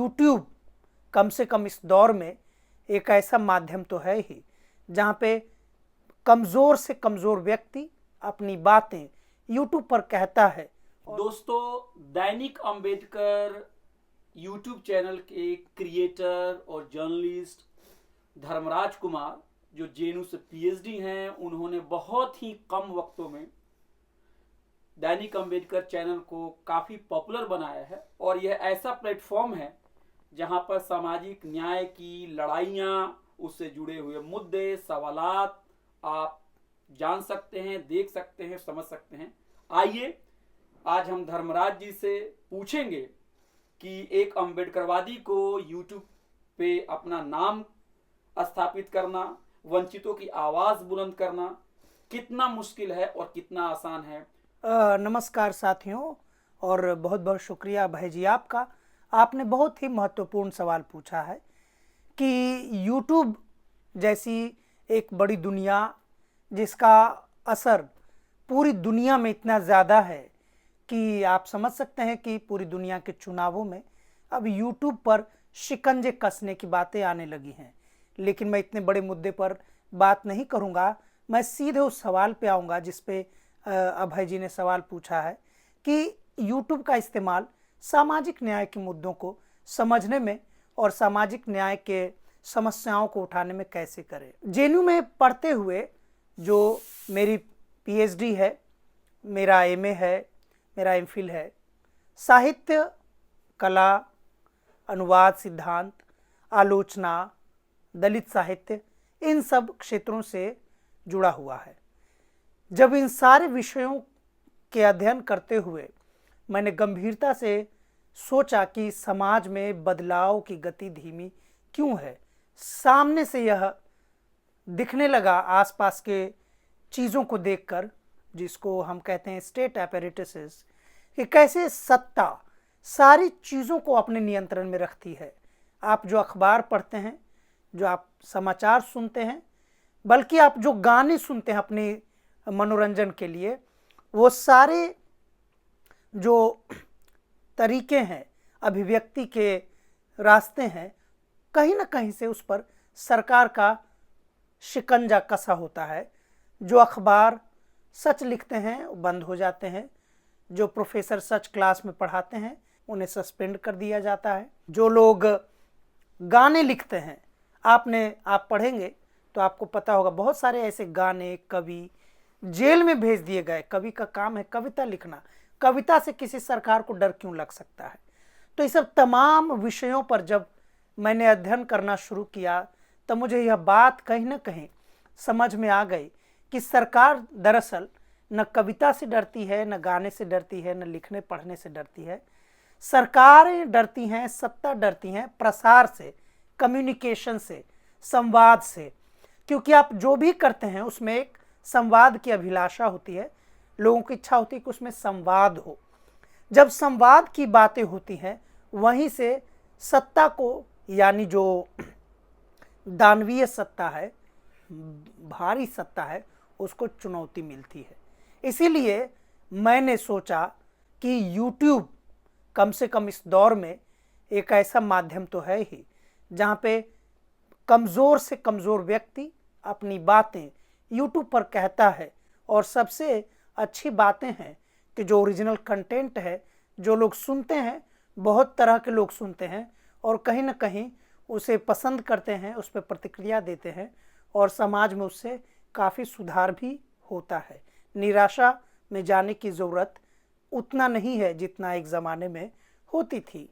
YouTube कम से कम इस दौर में एक ऐसा माध्यम तो है ही जहाँ पे कमज़ोर से कमज़ोर व्यक्ति अपनी बातें यूट्यूब पर कहता है। दोस्तों, दैनिक अंबेडकर यूट्यूब चैनल के क्रिएटर और जर्नलिस्ट धर्मराज कुमार, जो जेएनयू से पीएचडी हैं, उन्होंने बहुत ही कम वक्तों में दैनिक अंबेडकर चैनल को काफ़ी पॉपुलर बनाया है। और यह ऐसा प्लेटफॉर्म है जहां पर सामाजिक न्याय की लड़ाइयाँ, उससे जुड़े हुए मुद्दे, सवालात आप जान सकते हैं, देख सकते हैं, समझ सकते हैं। आइए आज हम धर्मराज जी से पूछेंगे कि एक अंबेडकरवादी को यूट्यूब पे अपना नाम स्थापित करना, वंचितों की आवाज़ बुलंद करना कितना मुश्किल है और कितना आसान है। नमस्कार साथियों, और बहुत बहुत शुक्रिया भाई जी आपका। आपने बहुत ही महत्वपूर्ण सवाल पूछा है कि यूट्यूब जैसी एक बड़ी दुनिया जिसका असर पूरी दुनिया में इतना ज़्यादा है कि आप समझ सकते हैं कि पूरी दुनिया के चुनावों में अब यूट्यूब पर शिकंजे कसने की बातें आने लगी हैं। लेकिन मैं इतने बड़े मुद्दे पर बात नहीं करूंगा, मैं सीधे उस सवाल पे आऊँगा जिस पे अभय जी ने सवाल पूछा है कि यूट्यूब का इस्तेमाल सामाजिक न्याय के मुद्दों को समझने में और सामाजिक न्याय के समस्याओं को उठाने में कैसे करें। जेएनयू में पढ़ते हुए जो मेरी पीएचडी है, मेरा एमए है, मेरा एमफिल है, साहित्य, कला, अनुवाद, सिद्धांत, आलोचना, दलित साहित्य, इन सब क्षेत्रों से जुड़ा हुआ है। जब इन सारे विषयों के अध्ययन करते हुए मैंने गंभीरता से सोचा कि समाज में बदलाव की गति धीमी क्यों है, सामने से यह दिखने लगा आसपास के चीज़ों को देखकर, जिसको हम कहते हैं स्टेट एपेरेटसेस, कि कैसे सत्ता सारी चीज़ों को अपने नियंत्रण में रखती है। आप जो अखबार पढ़ते हैं, जो आप समाचार सुनते हैं, बल्कि आप जो गाने सुनते हैं अपने मनोरंजन के लिए, वो सारे जो तरीके हैं, अभिव्यक्ति के रास्ते हैं, कहीं ना कहीं से उस पर सरकार का शिकंजा कसा होता है। जो अखबार सच लिखते हैं वो बंद हो जाते हैं, जो प्रोफेसर सच क्लास में पढ़ाते हैं उन्हें सस्पेंड कर दिया जाता है, जो लोग गाने लिखते हैं, आप पढ़ेंगे तो आपको पता होगा बहुत सारे ऐसे गाने, कवि जेल में भेज दिए गए। कवि का काम है कविता लिखना, कविता से किसी सरकार को डर क्यों लग सकता है। तो ये सब तमाम विषयों पर जब मैंने अध्ययन करना शुरू किया तब मुझे यह बात कहीं ना कहीं समझ में आ गई कि सरकार दरअसल न कविता से डरती है, न गाने से डरती है, न लिखने पढ़ने से डरती है। सरकारें डरती हैं, सत्ता डरती हैं प्रसार से, कम्युनिकेशन से, संवाद से। क्योंकि आप जो भी करते हैं उसमें एक संवाद की अभिलाषा होती है, लोगों की इच्छा होती है कि उसमें संवाद हो। जब संवाद की बातें होती हैं, वहीं से सत्ता को, यानी जो दानवीय सत्ता है, भारी सत्ता है, उसको चुनौती मिलती है। इसीलिए मैंने सोचा कि यूट्यूब कम से कम इस दौर में एक ऐसा माध्यम तो है ही जहाँ पे कमज़ोर से कमज़ोर व्यक्ति अपनी बातें यूट्यूब पर कहता है। और सबसे अच्छी बातें हैं कि जो ओरिजिनल कंटेंट है, जो लोग सुनते हैं, बहुत तरह के लोग सुनते हैं और कहीं ना कहीं उसे पसंद करते हैं, उस पर प्रतिक्रिया देते हैं और समाज में उससे काफ़ी सुधार भी होता है। निराशा में जाने की ज़रूरत उतना नहीं है जितना एक ज़माने में होती थी।